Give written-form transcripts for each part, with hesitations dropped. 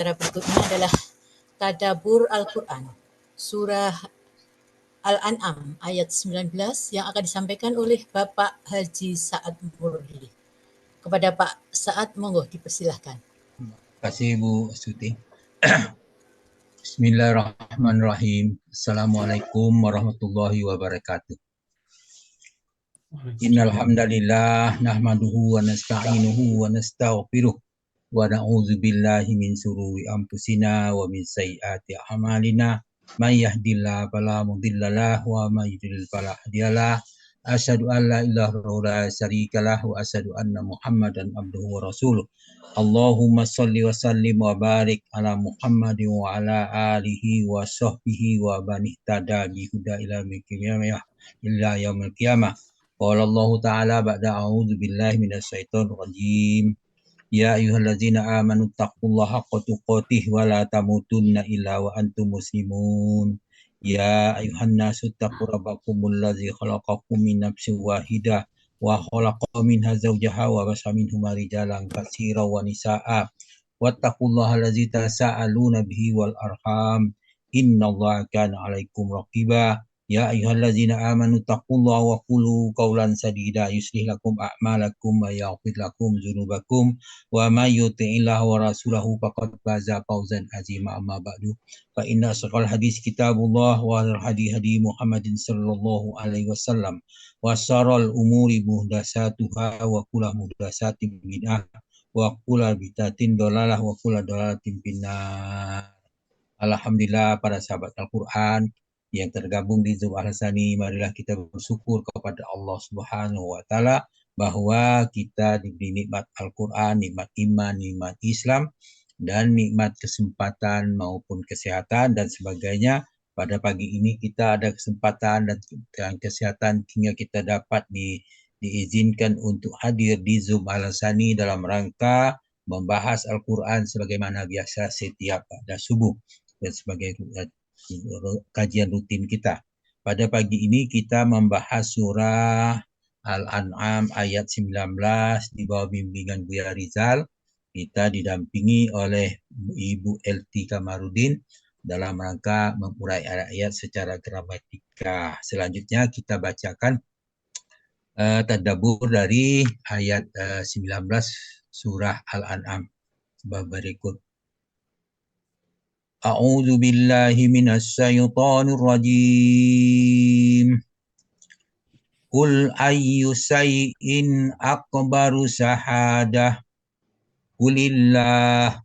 Cara berikutnya adalah Tadabbur Al-Quran, Surah Al-An'am ayat 19 yang akan disampaikan oleh Bapak Haji Sa'ad Murli. Kepada Pak Sa'ad, monggo dipersilahkan. Terima kasih Bu Astuti. Bismillahirrahmanirrahim. Assalamualaikum warahmatullahi wabarakatuh. Innal hamdalillah nahmaduhu wa nasta'inuhu wa nastaghfiruh wa na'udzu billahi min shururi anfusina wa min sayyiati a'malina. May yahdihillahu fala mudhillalah wa may yudlil fala hadiyalah. Asyhadu an la ilaha illallah la syarikalah wa asyhadu anna Muhammadan abduhu wa rasuluh. Allahumma shalli wa sallim wa barik ala Muhammadin wa ala alihi wa sahbihi wa man ihtada bi huda ila yaumil qiyamah. Qala Allah ta'ala ba'da a'udzu billahi minasyaitonir rajim. Ya ayyuhallazina amanu taqullaha haqqa tuqatih wa la tamutunna illa wa antum muslimun. Ya ayuhan nasu taqu rabbakumul ladzi khalaqakum min nafsin wahidah wa khalaqa minha zawjaha wa basa minhuma rijalan katsiran wa nisaa'a wattaqullaha allazi tasaaluna bihi wal arham innallaha kana 'alaikum raqiba. Ya ayyuhallazina amanu taqullaha wa qulu qawlan sadida yuslih lakum a'malakum wa yaghfir lakum dzunubakum wa may yuti'illaha wa rasulahu faqad faza fawzan 'azima. Amma ba'du fa inna asqal hadis kitabullah wa hadi Muhammadin sallallahu alaihi wasallam wa syarrul umuri muhdatsatuha wa kullu muhdatsatin bid'ah wa kullu bid'atin dhalalah wa kullu dhalalatin finnar. Alhamdulillah para sahabat Al-Qur'an yang tergabung di Zoom Al-Hasani, marilah kita bersyukur kepada Allah Subhanahu wa taala bahwa kita diberi nikmat Al-Qur'an, nikmat iman, nikmat Islam, dan nikmat kesempatan maupun kesehatan dan sebagainya. Pada pagi ini kita ada kesempatan dan kesehatan hingga kita dapat diizinkan untuk hadir di Zoom Al-Hasani dalam rangka membahas Al-Quran sebagaimana biasa setiap pada subuh dan sebagai kajian rutin kita. Pada pagi ini kita membahas surah Al-An'am ayat 19 di bawah bimbingan Buya Rizal. Kita didampingi oleh Ibu Elti Kamarudin dalam rangka mengurai ayat-ayat secara gramatika. Selanjutnya kita bacakan tadabbur dari ayat 19 surah Al-An'am berikut. A'udzu billahi minasy syaithanir rajim. Qul ayyu syai'in akbaru syahadah. Qulillah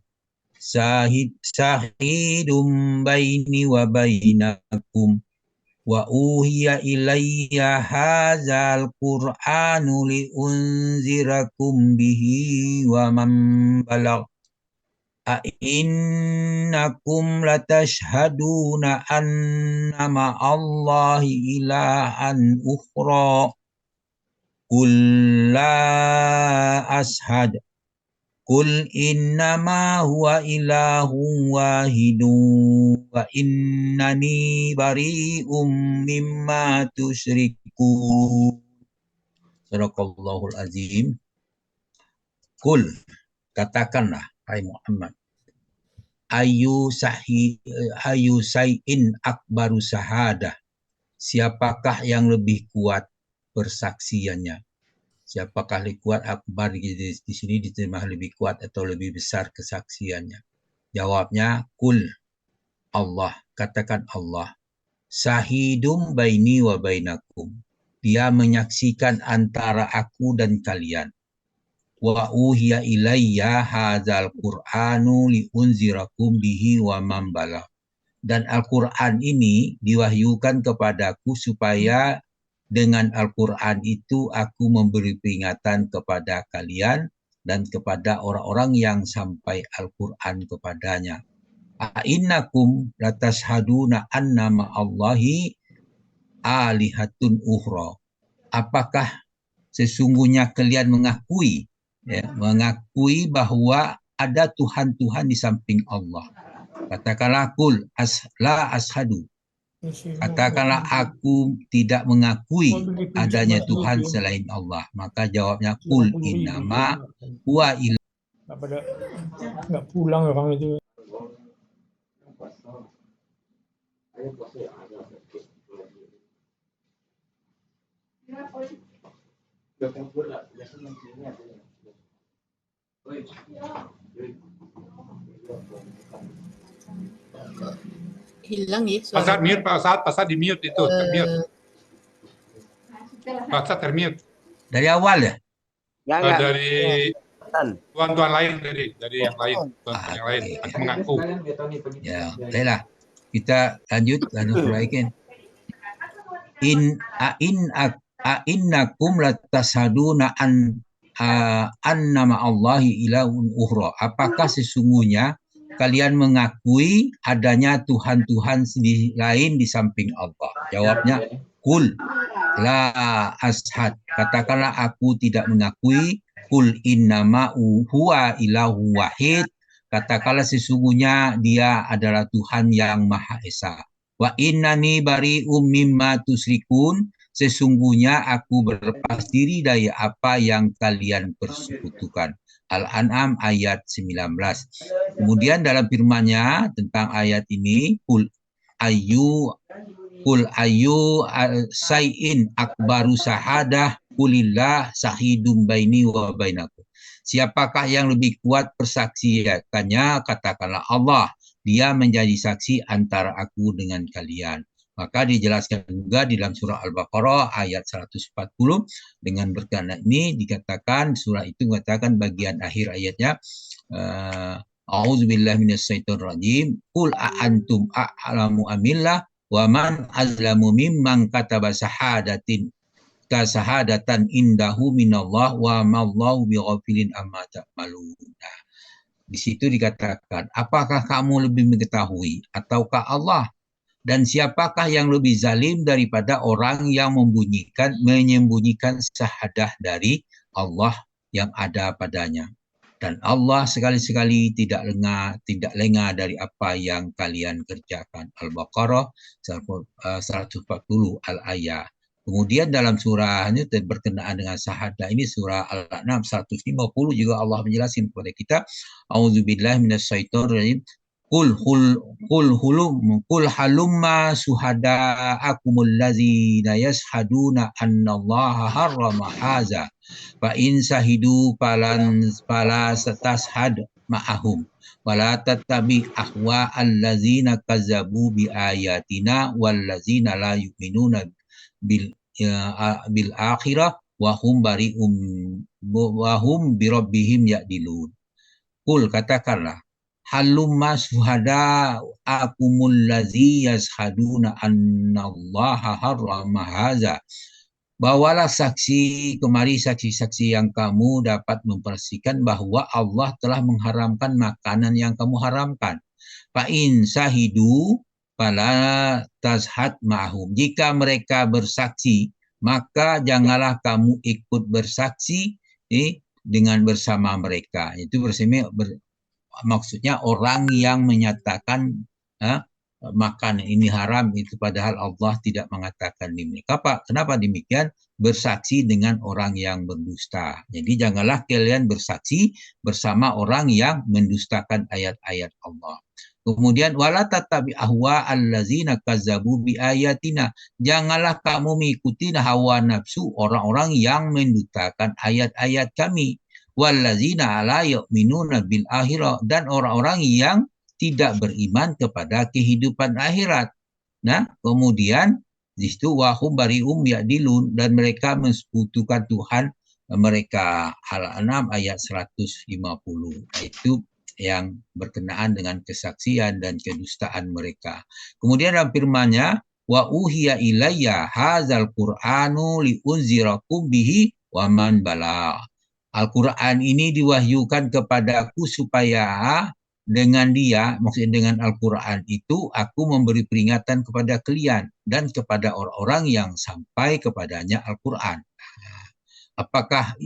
syahidum baini wa bainakum. Wa uhiya ilayya hadzal qur'anu liunzirakum bihi wa man balagh. A'innakum latashhaduna anna ma'allahi ilahan ukhra. Qul la ashhad. Qul innama huwa ilahun wahidun wa innani bari'um mimma tusyrikun. Sadaqallahul azim. Qul, katakanlah hai Muhammad, ayu say'in akbaru syahadah, siapakah yang lebih kuat persaksiannya? Siapakah lebih kuat? Akbar di sini diterjemah lebih kuat atau lebih besar kesaksiannya. Jawabnya kul, Allah, katakan Allah. Syahidum baini wa bainakum, dia menyaksikan antara aku dan kalian. Wa uhiya ilayya hadzal qur'anu liunzirakum bihi wa man balagh. Dan Al-Qur'an ini diwahyukan kepadaku supaya dengan Al-Quran itu aku memberi peringatan kepada kalian dan kepada orang-orang yang sampai Al-Quran kepadanya. A'innakum latashhaduna anna ma'allahi alihatun ukhra. Apakah sesungguhnya kalian mengakui bahwa ada Tuhan-Tuhan di samping Allah? Katakanlah kul la ashadu. Katakanlah aku tidak mengakui adanya Tuhan selain Allah. Maka jawabnya kul innama huwa ilah. Nggak pulang orang itu. Hilang ya Pak Ustadz suara. mute, Pak Ustadz di mute itu, termute. Pak Ustadz termute. Dari awal ya? Jangan. Dari tuan-tuan lain dari yang lain, tuan-tuan yang lain Oke. masih mengaku. Ya, baiklah. Kita lanjut dan perbaikin. Innakum latashaduna annama Allahi ilahun ukhra. Apakah sesungguhnya kalian mengakui adanya Tuhan-Tuhan lain di samping Allah? Jawabnya, kul la ashad. Katakanlah aku tidak mengakui. Kul innama huwa ilahu wahid. Katakanlah sesungguhnya dia adalah Tuhan yang Maha Esa. Wa innani bari'um mimma tusyrikun. Sesungguhnya aku berlepas diri dari apa yang kalian persekutukan. Al-An'am ayat 19. Kemudian dalam firman-Nya tentang ayat ini, kul ayu sayin akbaru sahadah kulillah sahidum baini wa bainakum. Siapakah yang lebih kuat persaksiannya? Katakanlah Allah. Dia menjadi saksi antara aku dengan kalian. Maka dijelaskan juga di dalam surah Al-Baqarah ayat 140 dengan berkata ini dikatakan surah itu mengatakan bagian akhir ayatnya A'udzubillahi minasyaitonirrajim. Qul a'antum a'lamu amillah wa man azlamu mimman kataba sahadatan indahu minallah wa mallahu bighafilin amma ta'malun. Nah, di situ dikatakan, apakah kamu lebih mengetahui ataukah Allah? Dan siapakah yang lebih zalim daripada orang yang menyembunyikan syahadah dari Allah yang ada padanya? Dan Allah sekali-sekali tidak lengah dari apa yang kalian kerjakan. Al-Baqarah 140 al-ayah. Kemudian dalam surah ini berkenaan dengan syahadah ini surah Al-An'am 150 juga Allah menjelaskan kepada kita, A'udzubillahi minasyaitonirrajim. Qul halumma syuhada'akumul ladzina yashhaduna annallaha harrama haza fa in sahidu fala satashhad ma'ahum wala tattabi ahwa allazina kazzabu bi ayatina wallazina la yu'minuna bil akhirah wa hum bi rabbihim ya'dilun. Qul katakanlah halumma syuhada akumul ladzi yashhaduna annallaha harrama haza. Bawalah kemari saksi-saksi yang kamu dapat mempersaksikan bahwa Allah telah mengharamkan makanan yang kamu haramkan. Fa in sahidu fala tashhad ma'hum. Jika mereka bersaksi, maka janganlah kamu ikut bersaksi dengan bersama mereka. Itu maksudnya orang yang menyatakan makan ini haram itu padahal Allah tidak mengatakan demikian. Kenapa demikian? Bersaksi dengan orang yang berdusta. Jadi janganlah kalian bersaksi bersama orang yang mendustakan ayat-ayat Allah. Kemudian wala tattabi ahwa allazina kazzabu bi ayatina. Janganlah kamu mengikuti hawa nafsu orang-orang yang mendustakan ayat-ayat kami. Wallazina la yu'minuna bil akhirah, dan orang-orang yang tidak beriman kepada kehidupan akhirat. Nah, kemudian di situ wahum bari'um ya'dilun, dan mereka mensekutukan Tuhan mereka. Al-An'am ayat 150. Itu yang berkenaan dengan kesaksian dan kedustaan mereka. Kemudian dalam firman-Nya, wa uhiya ilayya hadzal qur'anu liunzirakum bihi wa man balagh. Al-Quran ini diwahyukan kepadaku supaya dengan dia, maksudnya dengan Al-Quran itu, aku memberi peringatan kepada kalian dan kepada orang-orang yang sampai kepadanya Al-Quran. Apakah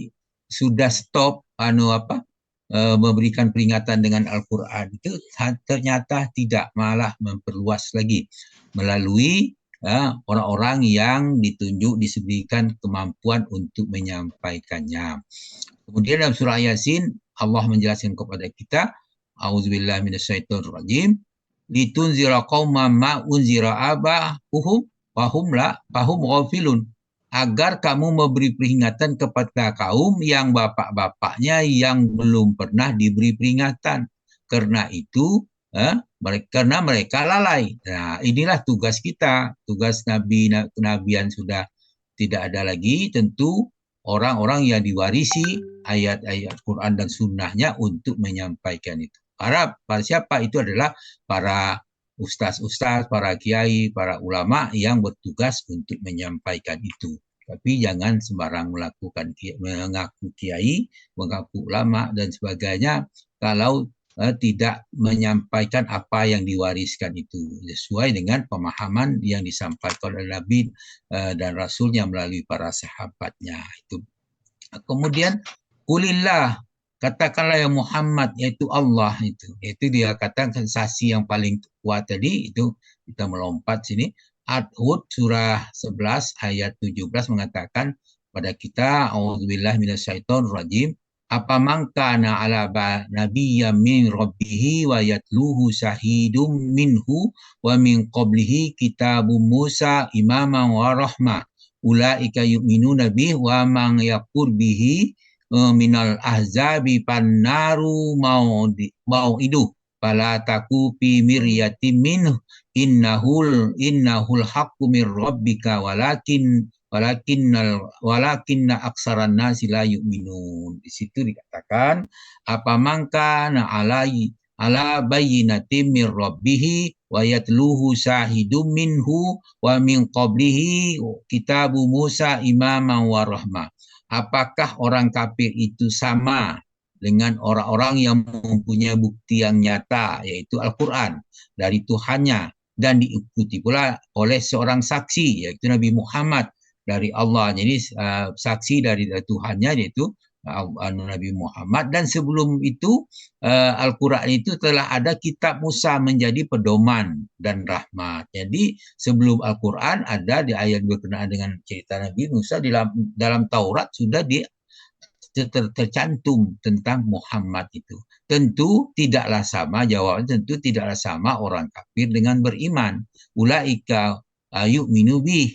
sudah stop memberikan peringatan dengan Al-Quran? Itu ternyata tidak, malah memperluas lagi melalui orang-orang yang diberikan kemampuan untuk menyampaikannya. Kemudian dalam surah Yasin Allah menjelaskan kepada kita, A'udzubillahi minasyaitonirrajim, litunzira qauman ma unzira abahum fahum ghafilun, agar kamu memberi peringatan kepada kaum yang bapak-bapaknya yang belum pernah diberi peringatan. Karena itu karena mereka lalai. Nah, inilah tugas kita, tugas kenabian sudah tidak ada lagi. Tentu orang-orang yang diwarisi ayat-ayat Quran dan sunnahnya untuk menyampaikan itu. Para siapa itu adalah para ustaz-ustaz, para kiai, para ulama yang bertugas untuk menyampaikan itu. Tapi jangan sembarang melakukan mengaku kiai, mengaku ulama dan sebagainya kalau tidak menyampaikan apa yang diwariskan itu sesuai dengan pemahaman yang disampaikan oleh Nabi dan Rasulnya melalui para sahabatnya itu. Kemudian kulillah, katakanlah ya Muhammad, yaitu Allah itu dia katakan sensasi yang paling kuat tadi itu. Kita melompat sini, Hud surah 11 ayat 17 mengatakan pada kita, auzubillahi minasyaitonir rajim, apa mangkana ala nabiyya min rabbihi wa yatluhu syahidum minhu wa min qablihi kitabum Musa imaman wa rahmah ulaika yu'minuna bih wa man yakfur bihi minal ahzabi pannaru mau'iduh fala taku fi miryatin minhu innahul haqqu min rabbika walakinna aksaran nasi la yu'minun. Di situ dikatakan apa mangka ala bayyinatin min rabbih wa yatluhu syahidum minhu wa min qablihi kitabu Musa imaman wa rahmah. Apakah orang kafir itu sama dengan orang-orang yang mempunyai bukti yang nyata, yaitu Al-Quran dari Tuhannya, dan diikuti pula oleh seorang saksi, yaitu Nabi Muhammad dari Allah. Jadi saksi dari Tuhannya yaitu Nabi Muhammad. Dan sebelum itu Al-Quran itu telah ada kitab Musa menjadi pedoman dan rahmat. Jadi sebelum Al-Quran ada di ayat berkenaan dengan cerita Nabi Musa dalam Taurat sudah tercantum tentang Muhammad itu. Tentu tidaklah sama, jawabannya tentu tidaklah sama orang kafir dengan beriman. Ulaika yu'minu bih.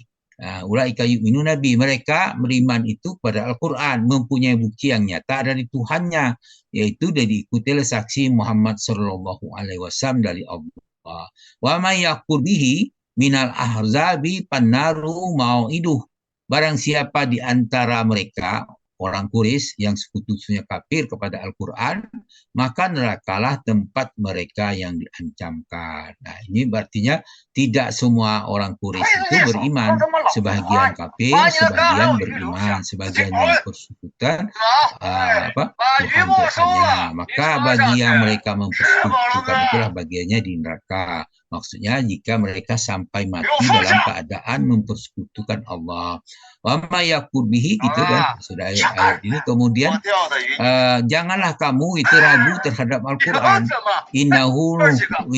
Ulaika yu'minu nabi, mereka beriman itu pada Al-Quran, mempunyai bukti yang nyata dari Tuhannya, yaitu dari diikuti oleh saksi Muhammad sallallahu alaihi wasallam dari Allah. Wa may yakfur bihi minal ahzabi pannaru mau'iduh. Barang siapa di antara mereka orang Quraisy yang sekutunya kafir kepada Al-Quran, maka nerakalah tempat mereka yang diancamkan. Nah, ini artinya tidak semua orang Quraisy itu beriman. Sebagian kafir, sebagian beriman, sebagian yang persekutukan Tuhan-Tuhannya. Maka bagi yang mereka mempersekutukan itulah bagiannya di neraka. Maksudnya jika mereka sampai mati dalam keadaan mempersekutukan Allah. Wa ma yakfur bihi, gitu kan, sudah ayat ini. Kemudian janganlah kamu itu ragu terhadap Al-Quran. Innahul haqqu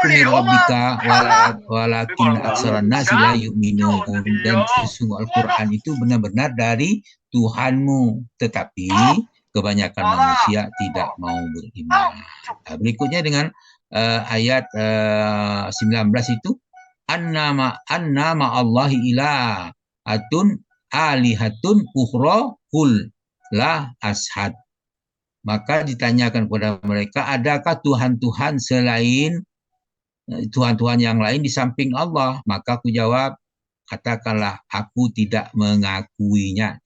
min rabbika walakin aksaran nasi la yu'minun. Dan sesungguhnya Al-Quran itu benar-benar dari Tuhanmu, tetapi kebanyakan manusia tidak mau beriman. Berikutnya dengan ayat 19 itu, annama Allahi ilahatun alihatun ukhra kul la ashad. Maka ditanyakan kepada mereka, adakah Tuhan-Tuhan selain Tuhan-Tuhan yang lain di samping Allah? Maka aku jawab, katakanlah aku tidak mengakuinya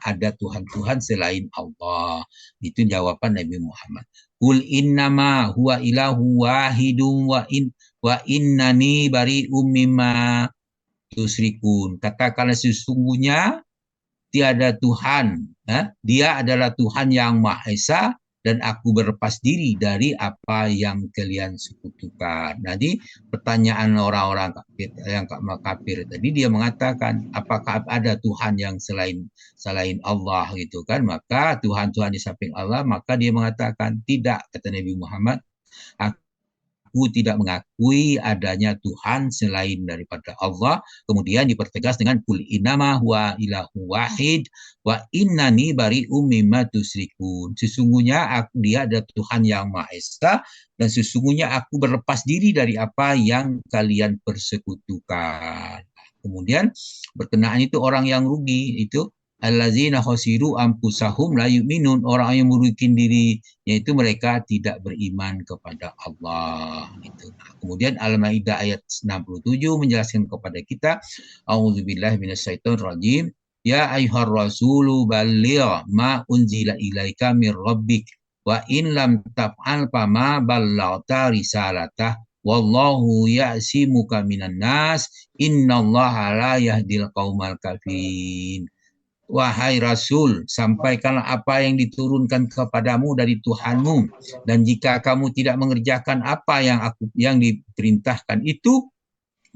ada Tuhan-Tuhan selain Allah. Itu jawaban Nabi Muhammad. Qul innama huwa ilahu wahidun wa innani bari'um mimma tusyrikun. Katakanlah sesungguhnya tiada Tuhan, dia adalah Tuhan yang Maha Esa, dan aku berlepas diri dari apa yang kalian sekutukan. Jadi pertanyaan orang-orang kafir tadi, dia mengatakan apakah ada Tuhan yang selain Allah gitu kan? Maka Tuhan di samping Allah, maka dia mengatakan tidak, kata Nabi Muhammad, aku aku tidak mengakui adanya Tuhan selain daripada Allah. Kemudian dipertegas dengan kul innama huwa ilahu wahid wa innani bari'um mimma tusyrikun. Sesungguhnya dia adalah Tuhan yang Maha Esa dan sesungguhnya aku berlepas diri dari apa yang kalian persekutukan. Kemudian berkenaan itu orang yang rugi itu allazina khasiru anfusahum la yu'minun, orang yang merugikan diri, yaitu mereka tidak beriman kepada Allah. Itu. Nah, kemudian Al-Maidah ayat 67 menjelaskan kepada kita, a'udzubillahi minasyaitonir rajim, ya ayyuhar rasulu balligh ma unzila ilaika mir rabbik wa in lam taf'al fama ballaghta risalatah wallahu ya'simuka minan nas innallaha la yahdil qaumal kafirin. Wahai Rasul, sampaikanlah apa yang diturunkan kepadamu dari Tuhanmu, dan jika kamu tidak mengerjakan apa yang diperintahkan itu,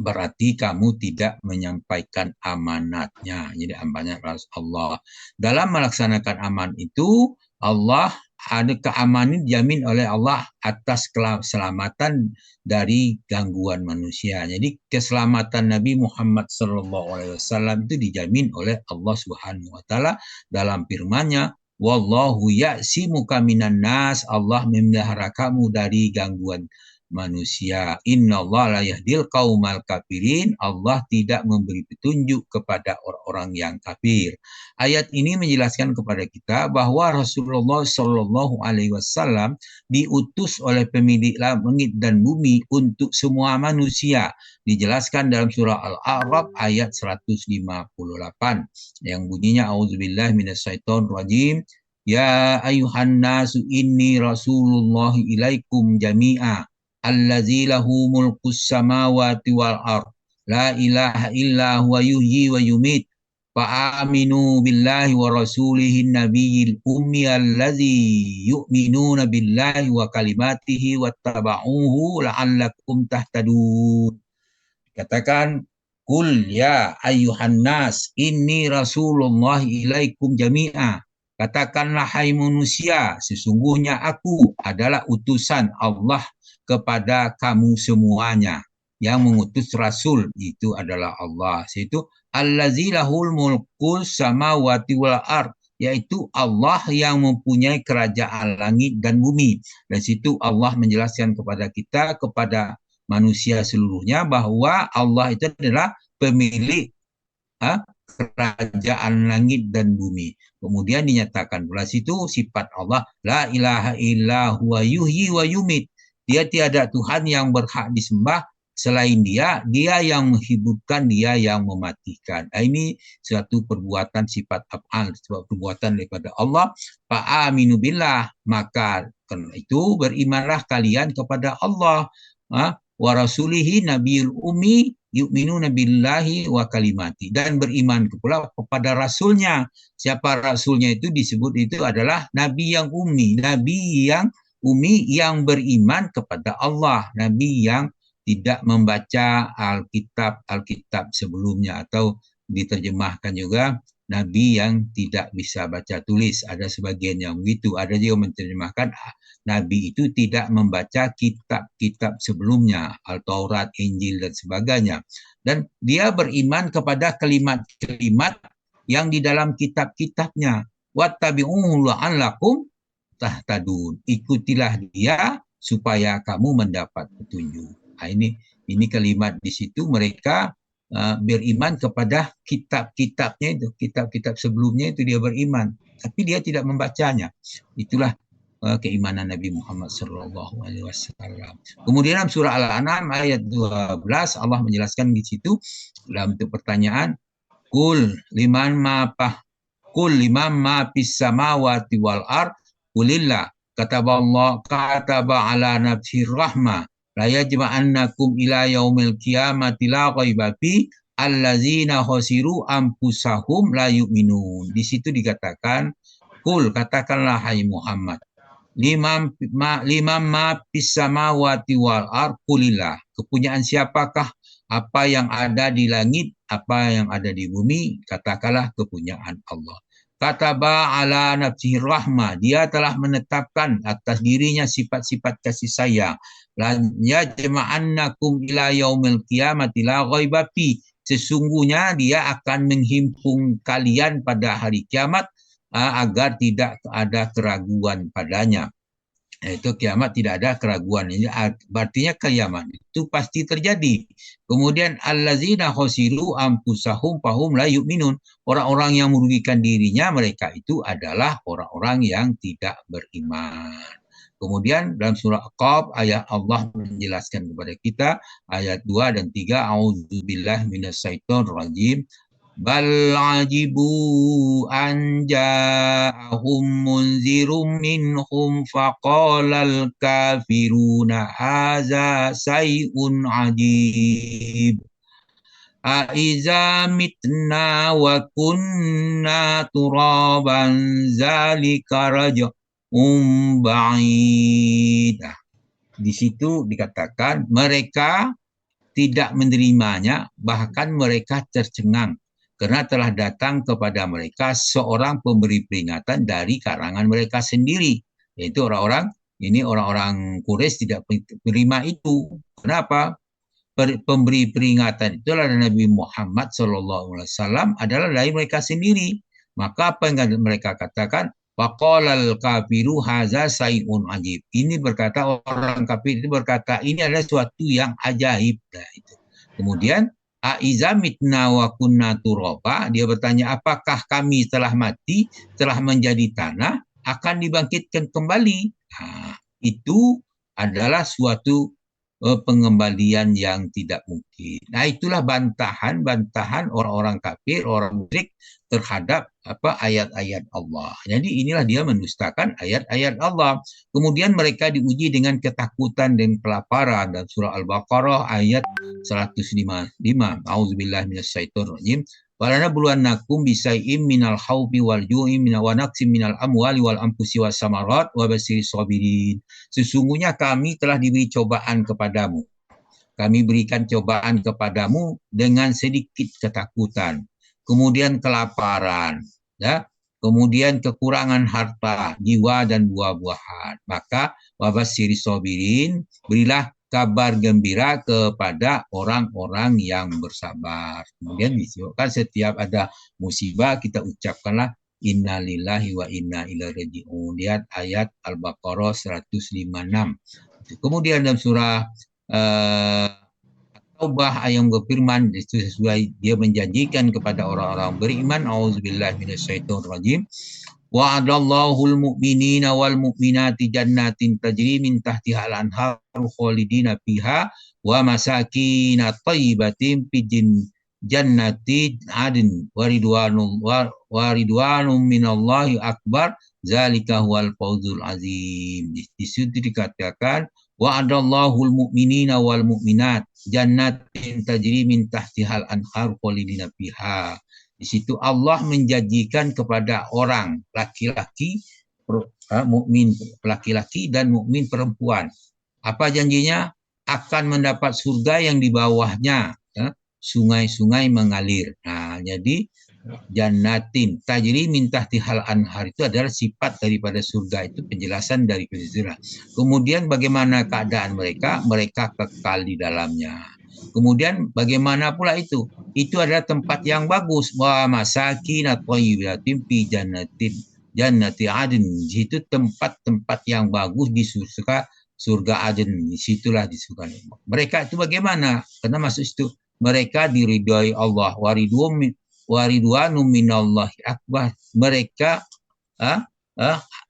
berarti kamu tidak menyampaikan amanatnya. Jadi amanat Allah. Dalam melaksanakan aman itu, Allah ada keamanan dijamin oleh Allah atas keselamatan dari gangguan manusia. Jadi keselamatan Nabi Muhammad SAW itu dijamin oleh Allah Subhanahu Wa Taala dalam firman-Nya, wallahu ya'simuka minan nas, Allah memelihara kamu dari gangguan manusia. Innallaha la yahdil qaumal kafirin, Allah tidak memberi petunjuk kepada orang-orang yang kafir. Ayat ini menjelaskan kepada kita bahwa Rasulullah Shallallahu Alaihi Wasallam diutus oleh pemilik langit dan bumi untuk semua manusia. Dijelaskan dalam surah Al-A'raf ayat 158 yang bunyinya auzubillahi minasyaitonir rajim. Ya ayuhan nasu inni rasulullah ilaikum jami'a allazi lahu mulkus samawati wal ard la ilaha illa huwa yuhyi wa yumit fa aminu billahi wa rasulihin nabiyil ummi allazi yu'minuna billahi wa kalimatihi wattaba'uhu la'allakum tahtadun. Katakan, kul ya ayyuhan nas inni rasulullah ilaikum jami'a. Katakanlah hai manusia, sesungguhnya aku adalah utusan Allah kepada kamu semuanya. Yang mengutus Rasul itu adalah Allah. Yaitu allazi lahul mulku samawati wal ard, yaitu Allah yang mempunyai kerajaan langit dan bumi. Dan situ Allah menjelaskan kepada kita, kepada manusia seluruhnya, bahwa Allah itu adalah pemilik kerajaan langit dan bumi. Kemudian dinyatakan pula situ sifat Allah, la ilaha illa huwa yuhyi wa yumit. Dia tiada Tuhan yang berhak disembah selain dia, dia yang menghidupkan, dia yang mematikan. Ini suatu perbuatan sifat af'al, sebab perbuatan daripada Allah. Fa'aminu billah, maka karena itu berimanlah kalian kepada Allah. Wa rasulihi nabiyul ummi yu'minuna billahi wa kalimati, dan beriman pula kepada rasulnya. Siapa rasulnya itu disebut itu adalah nabi yang ummi, nabi yang ummi yang beriman kepada Allah, nabi yang tidak membaca Alkitab sebelumnya, atau diterjemahkan juga nabi yang tidak bisa baca tulis. Ada sebagian yang begitu, ada juga menerjemahkan nabi itu tidak membaca kitab-kitab sebelumnya, Al-Taurat, Injil dan sebagainya. Dan dia beriman kepada kalimat-kalimat yang di dalam kitab-kitabnya. Wattabi'uhu la'allakum tahtadun. Ikutilah dia supaya kamu mendapat petunjuk. Nah, ini kalimat di situ mereka beriman kepada kitab-kitabnya itu, kitab-kitab sebelumnya itu dia beriman, tapi dia tidak membacanya. Itulah keimanan Nabi Muhammad SAW. Kemudian dalam surah Al-An'am ayat 12 Allah menjelaskan di situ dalam bentuk pertanyaan, Kul liman ma fis samawati wal ard kulillah kataba ala nafsir rahmah la yajma'annakum ila yaumil qiyamati la ghaiba fi allazina khasiru anfusahum la yu'minun. Di situ dikatakan, kul, katakanlah hai Muhammad, limam ma fis samawati wal ard kulillah, kepunyaan siapakah apa yang ada di langit, apa yang ada di bumi, katakanlah kepunyaan Allah. Kataba ala nafsihi rahmah, dia telah menetapkan atas dirinya sifat-sifat kasih sayang. Lan yajma'annakum ila yaumil qiyamati la ghaiba fi, sesungguhnya dia akan menghimpun kalian pada hari kiamat agar tidak ada keraguan padanya. Itu kiamat tidak ada keraguan. Ini artinya kiamat itu pasti terjadi. Kemudian allazina khasiru anfusahum fahum la yu'minun. Orang-orang yang merugikan dirinya, mereka itu adalah orang-orang yang tidak beriman. Kemudian dalam surah Qaf ayat Allah menjelaskan kepada kita ayat 2 dan 3, a'udzubillahi minasyaitonir rajim. Bal ajibu an ja'ahum munzirum minhum faqalal kafiruna haza say'un ajib. Aiza mitna wa kunna turaban zalika raj'un ba'id. Di situ dikatakan mereka tidak menerimanya, bahkan mereka tercengang karena telah datang kepada mereka seorang pemberi peringatan dari kalangan mereka sendiri, yaitu orang-orang Quraisy tidak menerima itu. Kenapa? Pemberi peringatan itulah Nabi Muhammad SAW adalah dari mereka sendiri. Maka apa yang mereka katakan? Waqalal kafiru haza sayun ajib. Ini berkata, orang kafir itu berkata, ini adalah suatu yang ajaib. Nah, itu. Kemudian aiza mitna wa kunna turaba, dia bertanya, apakah kami telah mati, telah menjadi tanah, akan dibangkitkan kembali? Nah, itu adalah suatu pengembalian yang tidak mungkin. Nah, itulah bantahan orang-orang kafir, orang musyrik terhadap ayat-ayat Allah. Jadi inilah dia mendustakan ayat-ayat Allah. Kemudian mereka diuji dengan ketakutan dan kelaparan. Dan surah Al-Baqarah ayat 155. A'udzubillahi minasyaitonirrajim. Walanabluwannakum bisai'im minal khawfi wal ju'i wa naqsim minal amwali wal anfusi was samarat wa basyiris sabirin. Sesungguhnya kami telah diberi cobaan kepadamu. Kami berikan cobaan kepadamu dengan sedikit ketakutan, kemudian kelaparan, ya, kemudian kekurangan harta, jiwa dan buah-buahan. Maka wabasyiris sabirin, berilah kabar gembira kepada orang-orang yang bersabar. Kemudian disebutkan setiap ada musibah kita ucapkanlah innalillahi wa inna ilaihi raji'un. Lihat ayat Al-Baqarah 156. Kemudian dalam surah Taubah ayat berfirman, itu sesuai dia menjanjikan kepada orang-orang beriman, auzubillahi minasyaitonir rajim. Wa'adallahu al-mu'minina wal mu'minati jannatin tajri min tahtiha al-anharu khalidina fiha wa masakin thayyibatin fi jannati adn wa ridwanum minallahi akbar zalika huwal fawzul azim. Di situ dikatakan wa'adallahu al-mu'minina wal mu'minat jannatin tajri min tahtihal anhar khalidina fiha. Di situ Allah menjanjikan kepada orang laki-laki mukmin laki-laki dan mukmin perempuan. Apa janjinya? Akan mendapat surga yang di bawahnya sungai-sungai mengalir. Nah, jadi jannatin tajri min tahtihal anhar itu adalah sifat daripada surga, itu penjelasan dari surga. Kemudian bagaimana keadaan mereka? Mereka kekal di dalamnya. Kemudian bagaimana pula itu? Itu adalah tempat yang bagus. Wa masakin thayyibatin fi jannati adn. Itu tempat-tempat yang bagus di surga Aden. Disitulah disukai. Mereka itu bagaimana? Karena masuk situ mereka diridhoi Allah. Waridwanum minallahi akbar. Mereka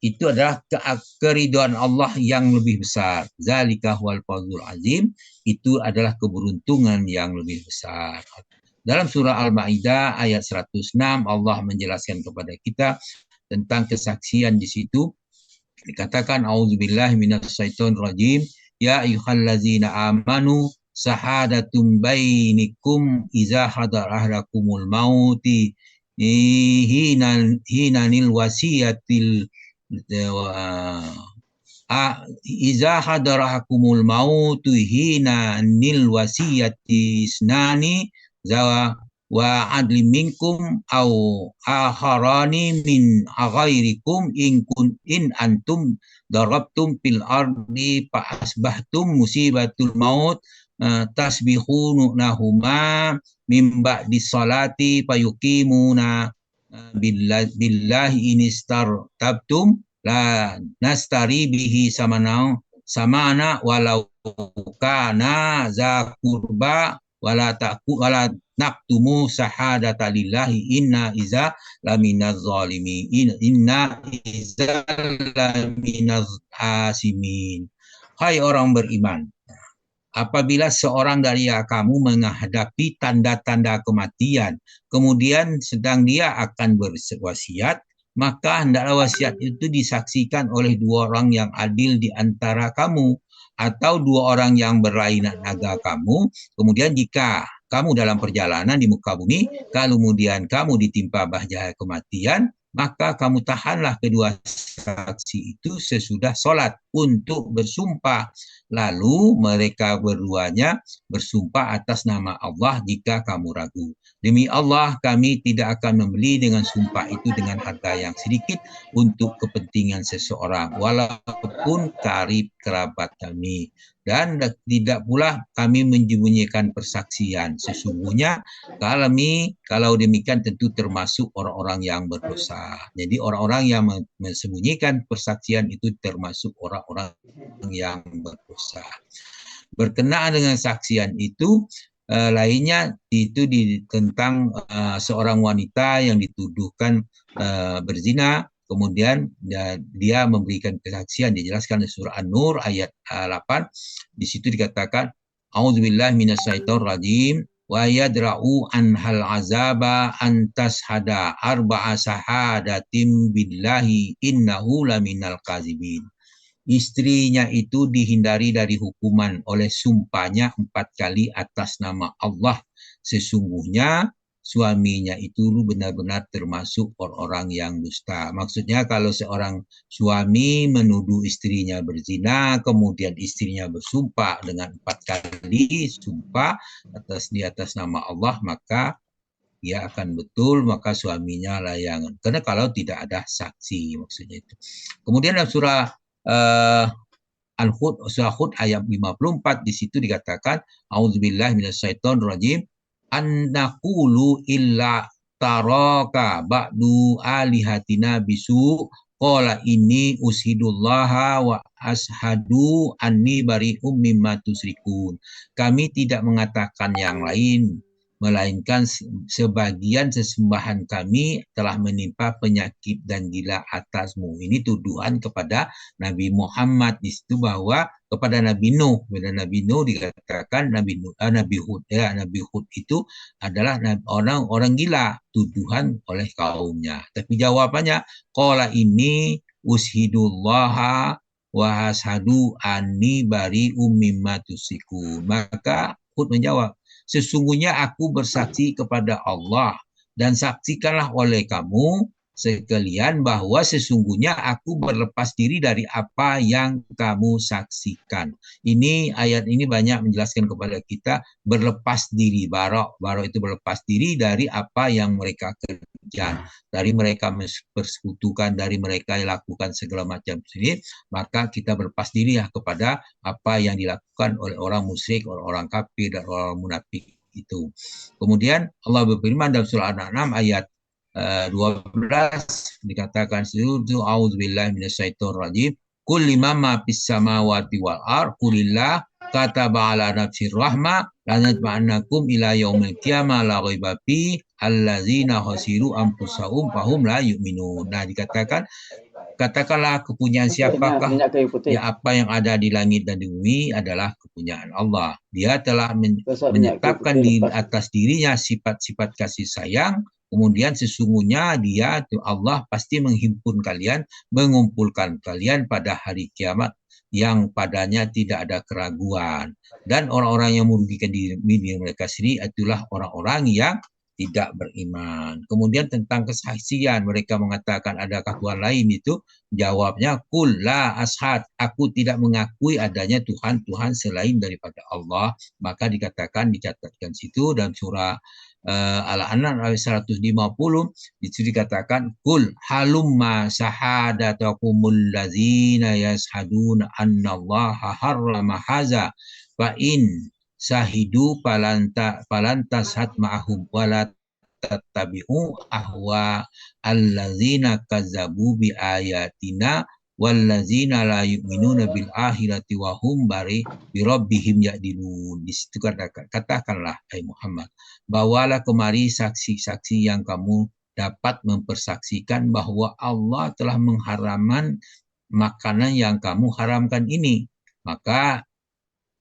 itu adalah keridhaan Allah yang lebih besar. Zalika huwal fawzul azim. Itu adalah keberuntungan yang lebih besar. Dalam surah Al-Maidah ayat 106 Allah menjelaskan kepada kita tentang kesaksian di situ. Dikatakan auzubillahi minasyaitonir rajim. Ya ayyuhallazina amanu sahadatum bainikum iza hadar ahdakumul mauti hinanil wasiyatil iza hadarakumul mautu hinanil wasiyati isnani zawa wa adli minkum au akharani min ghairikum in antum darabtum fil ardi fa asbahtum musibatul maut tasbihunahuma min ba'di salati fayuqimuna billahi inistartabtum la nastari bihi samana walau kana za kurba wala naktumu sahadata lillahi inna iza laminaz zalimin inna iza laminaz asimin. Hai orang beriman, apabila seorang dari kamu menghadapi tanda-tanda kematian, kemudian sedang dia akan berwasiat, maka hendaklah wasiat itu disaksikan oleh dua orang yang adil di antara kamu, atau dua orang yang berlainan agama kamu. Kemudian jika kamu dalam perjalanan di muka bumi, kemudian kamu ditimpa bahaya kematian, maka kamu tahanlah kedua saksi itu sesudah sholat untuk bersumpah. Lalu mereka berduanya bersumpah atas nama Allah jika kamu ragu. Demi Allah, kami tidak akan membeli dengan sumpah itu dengan harga yang sedikit untuk kepentingan seseorang, walaupun karib kerabat kami. Dan tidak pula kami menyembunyikan persaksian. Sesungguhnya kalau demikian tentu termasuk orang-orang yang berdosa. Jadi orang-orang yang mensembunyikan persaksian itu termasuk orang-orang yang berdosa. Berkenaan dengan saksian itu, lainnya itu tentang seorang wanita yang dituduhkan berzina, kemudian dia memberikan kesaksian, dijelaskan di surah An-Nur ayat 8. Di situ dikatakan, A'udzubillahi minasyaitonir rajim wa yadra'u anhal azaba antas hada arba'a sahadatim billahi innahu laminal kazibin. Istrinya itu dihindari dari hukuman oleh sumpahnya 4 kali atas nama Allah. Sesungguhnya suaminya itu benar-benar termasuk orang-orang yang dusta. Maksudnya kalau seorang suami menuduh istrinya berzina, kemudian istrinya bersumpah dengan 4 kali sumpah di atas nama Allah, maka dia akan betul, maka suaminya layangan. Karena kalau tidak ada saksi, maksudnya itu. Kemudian dalam surah Al-Hud, surah Hud ayat 54, di situ dikatakan, A'udzubillahi minasyaitonir rajim, an naqulu illa taraka ba'du alihatina bisu qala inni ushidullaha wa ashadu anni bari'um mimma tusyrikun. Kami tidak mengatakan yang lain, melainkan sebagian sesembahan kami telah menimpa penyakit dan gila atasmu. Ini tuduhan kepada Nabi Muhammad di situ, bahwa kepada Nabi Nuh. Pada Nabi Nuh dikatakan Nabi Hud itu adalah orang gila, tuduhan oleh kaumnya. Tapi jawabannya, qala ini ushidullaha wa ashadu anni bari'um mimma tusyrikun. Maka Hud menjawab, sesungguhnya aku bersaksi kepada Allah dan saksikanlah oleh kamu sekalian bahwa sesungguhnya aku berlepas diri dari apa yang kamu saksikan. Ini ayat ini banyak menjelaskan kepada kita berlepas diri, barok itu berlepas diri dari apa yang mereka kerjakan, dari mereka persekutukan, dari mereka lakukan segala macam ini, maka kita berlepas diri ya kepada apa yang dilakukan oleh orang musyrik, orang kafir dan orang munafik itu. Kemudian Allah berfirman dalam surah An-An'am ayat 12 dikatakan situ, a'udzubillahi minasyaitonir rajim, qul liman ma fis samawati wal ardh qulillah kataba ala nafsir rahmah lanatma'annakum ila yaumil qiyamah la ghaiba fi allazina khasiru anfusahum fahum la yu'minun. Nah, dikatakan, katakanlah kepunyaan siapakah ya, apa yang ada di langit dan di bumi adalah kepunyaan Allah. Dia telah menetapkan di atas dirinya sifat-sifat kasih sayang. Kemudian sesungguhnya dia, Allah, pasti menghimpun kalian, mengumpulkan kalian pada hari kiamat yang padanya tidak ada keraguan. Dan orang-orang yang merugikan diri mereka sendiri itulah orang-orang yang tidak beriman. Kemudian tentang kesaksian, mereka mengatakan adakah Tuhan lain, itu jawabnya, kul la ashad, aku tidak mengakui adanya Tuhan selain daripada Allah. Maka dikatakan, dicatatkan situ dalam surah Al-An'am ayat 150 itu dikatakan kul halumma syahadatakumul ladzina yashhaduna annallaha harrama haza fa in sahidu falantashat ma'ahum wala tattabi'u ahwa alladzina kazzabu bi ayatina wallazina la yu'minuna bil akhirati wa hum bi rabbihim ya'dilun. Di situ katakanlah hai Muhammad, bawalah kemari saksi-saksi yang kamu dapat mempersaksikan bahwa Allah telah mengharamkan makanan yang kamu haramkan ini. Maka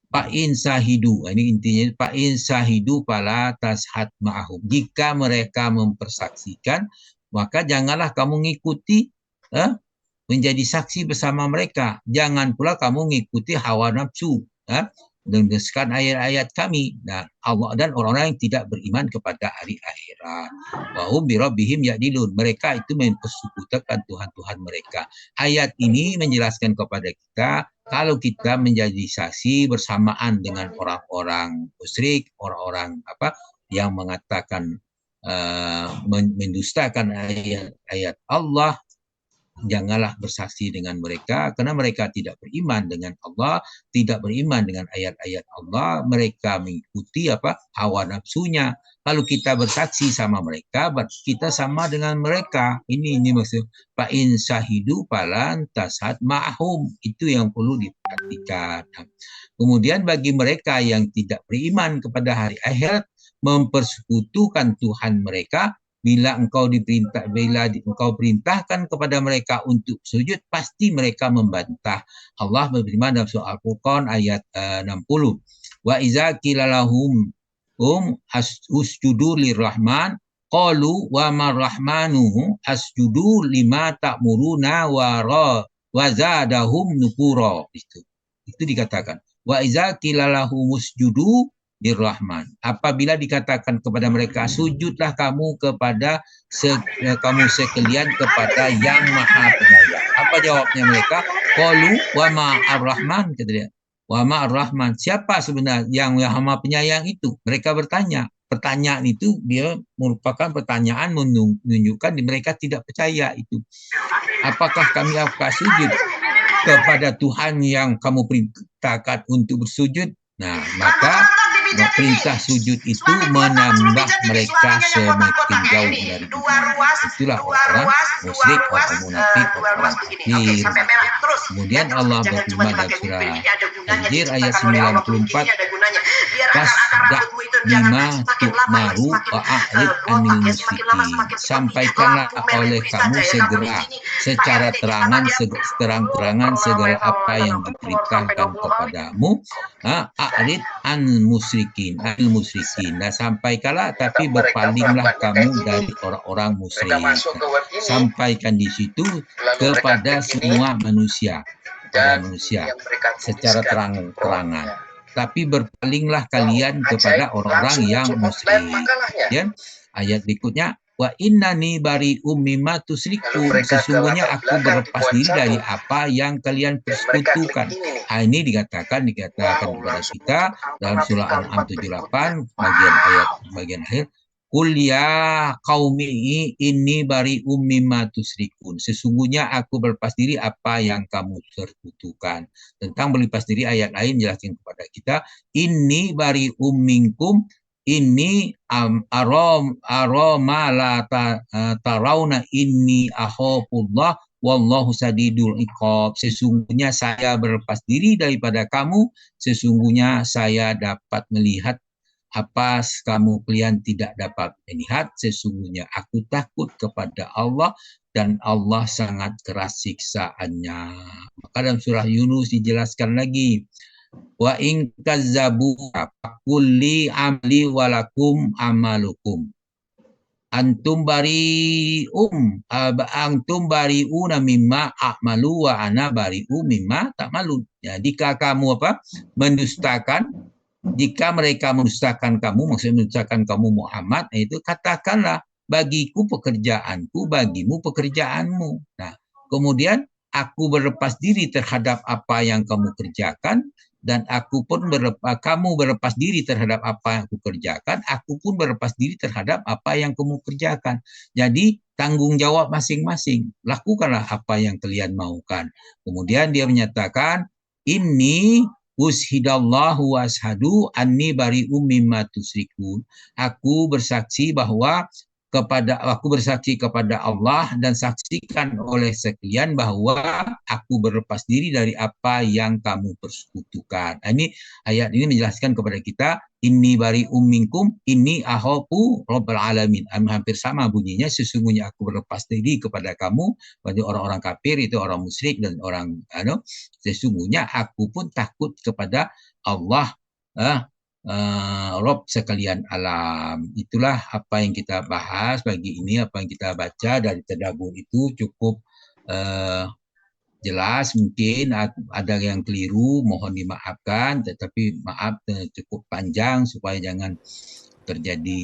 Fa'in sahidu, ini intinya fa'in sahidu fala tashad ma'ahum. Jika mereka mempersaksikan, maka janganlah kamu ngikuti menjadi saksi bersama mereka. Jangan pula kamu ngikuti hawa nafsu dengan ayat-ayat kami. Nah, Allah dan orang-orang yang tidak beriman kepada hari akhirat. Wa hum bi rabbihim ya'dilun. Mereka itu mempersekutukan Tuhan-Tuhan mereka. Ayat ini menjelaskan kepada kita kalau kita menjadi saksi bersamaan dengan orang-orang musyrik, orang-orang yang mengatakan mendustakan ayat-ayat Allah, janganlah bersaksi dengan mereka karena mereka tidak beriman dengan Allah, tidak beriman dengan ayat-ayat Allah, mereka mengikuti hawa nafsunya. Kalau kita bersaksi sama mereka, kita sama dengan mereka. Ini maksud fa in syahidu falan tasad ma'hum. Itu yang perlu diperhatikan. Kemudian bagi mereka yang tidak beriman kepada hari akhirat, mempersekutukan Tuhan mereka, bila engkau perintahkan kepada mereka untuk sujud, pasti mereka membantah. Allah berfirman dalam surah Al-Furqan ayat 60. Wa iza qila lahum usjudu lirrahman qalu wa marrahmanu asjudu lima ta'muruna wa zadahum nufura. Itu dikatakan. Wa iza qila lahum usjudu lirrahman. Apabila dikatakan kepada mereka, sujudlah kamu kepada kamu sekalian kepada yang maha penyayang. Apa jawabnya mereka? Qalu wa ma ar-rahman, kata dia. Wa ma ar-rahman. Siapa sebenarnya yang maha penyayang itu? Mereka bertanya. Pertanyaan itu dia merupakan pertanyaan menunjukkan mereka tidak percaya itu. Apakah kami akan sujud kepada Tuhan yang kamu perintahkan untuk bersujud? Nah, maka perintah sujud itu menambah mereka semakin jauh dari iman. Itulah orang musyrik, orang munafik, orang kafir. Kemudian Allah berfirman dalam surah Al-Hijr ayat 94, Fasda' bima tu'maru wa'arid anil musyrikin. Sampaikanlah oleh kamu segera secara terang-terangan segala apa yang diperintahkan kepadamu. A'rid anil musyrikin. Nah, sampaikanlah tapi berpalinglah kamu dari orang-orang musyrik. Sampaikan di situ kepada semua manusia secara terang-terangan. Tapi berpalinglah kalian kepada orang-orang yang musyrik. Ya, ayat berikutnya, wa innani bari'um mimma tusyrikun. Sesungguhnya aku berlepas diri dari apa yang kalian persekutukan. Ini dikatakan kepada kita dalam surah Al-An'am 78 bagian akhir. Qul ya qaumi inni bari'um mimma tusyrikun. Sesungguhnya aku berlepas diri apa yang kamu persekutukan. Tentang berlepas diri ayat lain jelaskan kepada kita, inni bari'um minkum ini aroma la tarawna inni akhafullah wallahu sadidul iqab. Sesungguhnya saya berlepas diri daripada kamu, sesungguhnya saya dapat melihat apa kalian tidak dapat melihat. Sesungguhnya aku takut kepada Allah dan Allah sangat keras siksaannya. Maka dalam surah Yunus dijelaskan lagi, wa in kazzabu kulli amli walakum amalukum antum bari'una mimma a'malu wa ana bari'u mimma ta'malun. Ya, jika kamu mendustakan, jika mereka mendustakan kamu, maksudnya mendustakan kamu Muhammad, itu katakanlah bagiku pekerjaanku, bagimu pekerjaanmu. Nah, kemudian aku berlepas diri terhadap apa yang kamu kerjakan dan aku pun kamu berlepas diri terhadap apa yang aku kerjakan, aku pun berlepas diri terhadap apa yang kamu kerjakan. Jadi tanggung jawab masing-masing. Lakukanlah apa yang kalian maukan. Kemudian dia menyatakan, inni ushidallahu wa ashadu anni bari'um mimma tusyrikun. Aku bersaksi kepada Allah dan saksikan oleh sekalian bahwa aku berlepas diri dari apa yang kamu persekutukan. Ini ayat ini menjelaskan kepada kita, inni bari'um minkum, inni akhafu rabbal alamin. Hampir sama bunyinya, sesungguhnya aku berlepas diri kepada kamu, pada orang-orang kafir itu orang musyrik dan orang sesungguhnya aku pun takut kepada Allah, Rob sekalian alam. Itulah apa yang kita bahas pagi ini, apa yang kita baca dari tadabbur itu cukup jelas. Mungkin ada yang keliru, mohon dimaafkan, tetapi maaf cukup panjang supaya jangan terjadi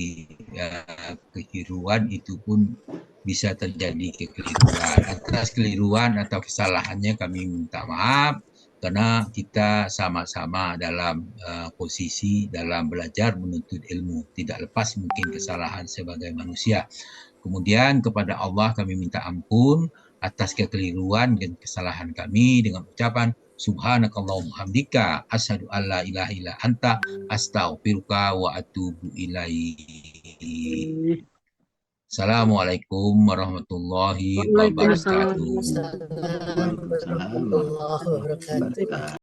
kekeliruan, itu pun bisa terjadi kekeliruan. Atas keliruan atau kesalahannya kami minta maaf, karena kita sama-sama dalam posisi dalam belajar menuntut ilmu. Tidak lepas mungkin kesalahan sebagai manusia. Kemudian kepada Allah kami minta ampun atas kekeliruan dan kesalahan kami dengan ucapan subhanakallahumma hamdika asyhadu alla ilaha illa anta astaghfiruka wa atubu ilaik. Assalamualaikum warahmatullahi wabarakatuh. Waalaikumsalam warahmatullahi wabarakatuh.